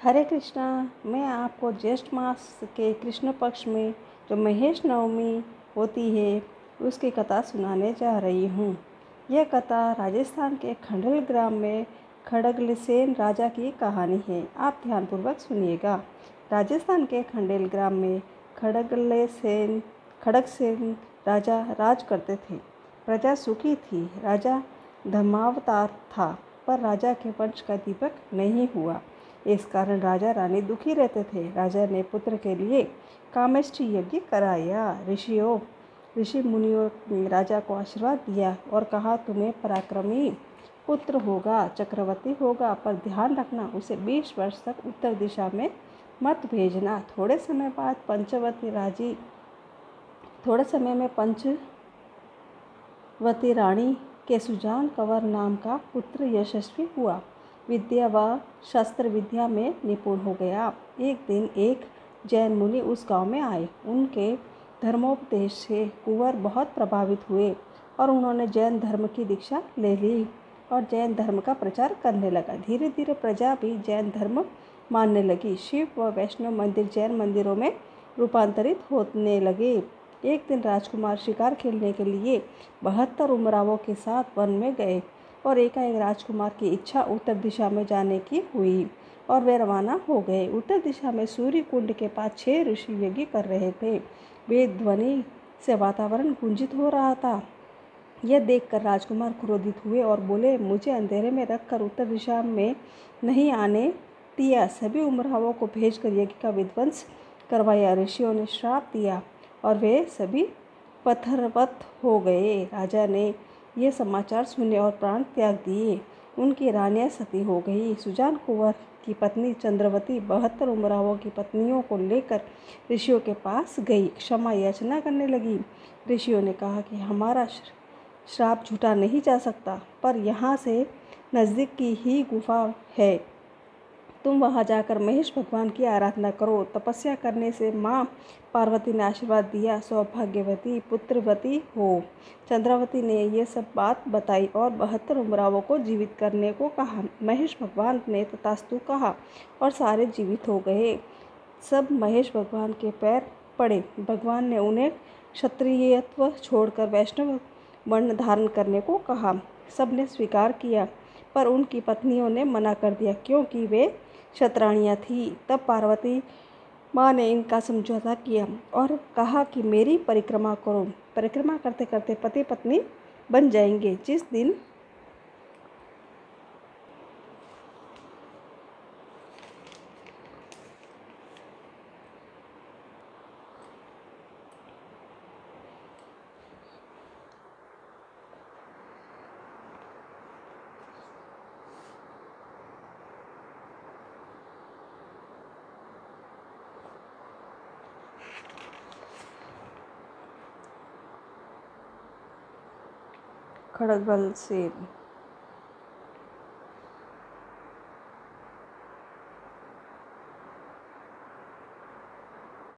हरे कृष्णा। मैं आपको ज्येष्ठ मास के कृष्ण पक्ष में जो महेश नवमी होती है उसकी कथा सुनाने जा रही हूँ। यह कथा राजस्थान के खंडल ग्राम में खड़गसेन राजा की कहानी है। आप ध्यानपूर्वक सुनिएगा। राजस्थान के खंडेल ग्राम में खड़गसेन राजा राज करते थे। प्रजा सुखी थी। राजा धर्मावतार था, पर राजा के वंश का दीपक नहीं हुआ। इस कारण राजा रानी दुखी रहते थे। राजा ने पुत्र के लिए कामेष्टि यज्ञ कराया। ऋषि मुनियों ने राजा को आशीर्वाद दिया और कहा, तुम्हें पराक्रमी पुत्र होगा, चक्रवर्ती होगा, पर ध्यान रखना उसे 20 वर्ष तक उत्तर दिशा में मत भेजना। थोड़े समय में पंचवती रानी के सुजान कंवर नाम का पुत्र यशस्वी हुआ। विद्या व शस्त्र विद्या में निपुण हो गया। एक दिन एक जैन मुनि उस गांव में आए। उनके धर्मोपदेश से कुंवर बहुत प्रभावित हुए और उन्होंने जैन धर्म की दीक्षा ले ली और जैन धर्म का प्रचार करने लगा। धीरे धीरे प्रजा भी जैन धर्म मानने लगी। शिव व वैष्णव मंदिर जैन मंदिरों में रूपांतरित होने लगे। एक दिन राजकुमार शिकार खेलने के लिए 72 उमरावों के साथ वन में गए और एकाएक राजकुमार की इच्छा उत्तर दिशा में जाने की हुई और वे रवाना हो गए। उत्तर दिशा में सूर्य कुंड के पास 6 ऋषि यज्ञ कर रहे थे। वे ध्वनि से वातावरण गुंजित हो रहा था। यह देखकर राजकुमार क्रोधित हुए और बोले, मुझे अंधेरे में रखकर उत्तर दिशा में नहीं आने दिया। सभी उमरावों को भेजकर यज्ञ का विध्वंस करवाया। ऋषियों ने श्राप दिया और वे सभी पत्थरवत हो गए। राजा ने यह समाचार सुने और प्राण त्याग दिए। उनकी रानियां सती हो गई। सुजान कुंवर की पत्नी चंद्रवती 72 उमरावों की पत्नियों को लेकर ऋषियों के पास गई, क्षमा याचना करने लगी। ऋषियों ने कहा कि हमारा श्राप झूठा नहीं जा सकता, पर यहाँ से नज़दीक की ही गुफा है, तुम वहां जाकर महेश भगवान की आराधना करो। तपस्या करने से माँ पार्वती ने आशीर्वाद दिया, सौभाग्यवती पुत्रवती हो। चंद्रावती ने यह सब बात बताई और 72 उमरावों को जीवित करने को कहा। महेश भगवान ने तथास्तु कहा और सारे जीवित हो गए। सब महेश भगवान के पैर पड़े। भगवान ने उन्हें क्षत्रियत्व छोड़कर वैष्णव वर्ण धारण करने को कहा। सबने स्वीकार किया, पर उनकी पत्नियों ने मना कर दिया क्योंकि वे क्षत्राणियाँ थीं। तब पार्वती माँ ने इनका समझौता किया और कहा कि मेरी परिक्रमा करो। परिक्रमा करते करते पति पत्नी बन जाएंगे। जिस दिन खड़गसेन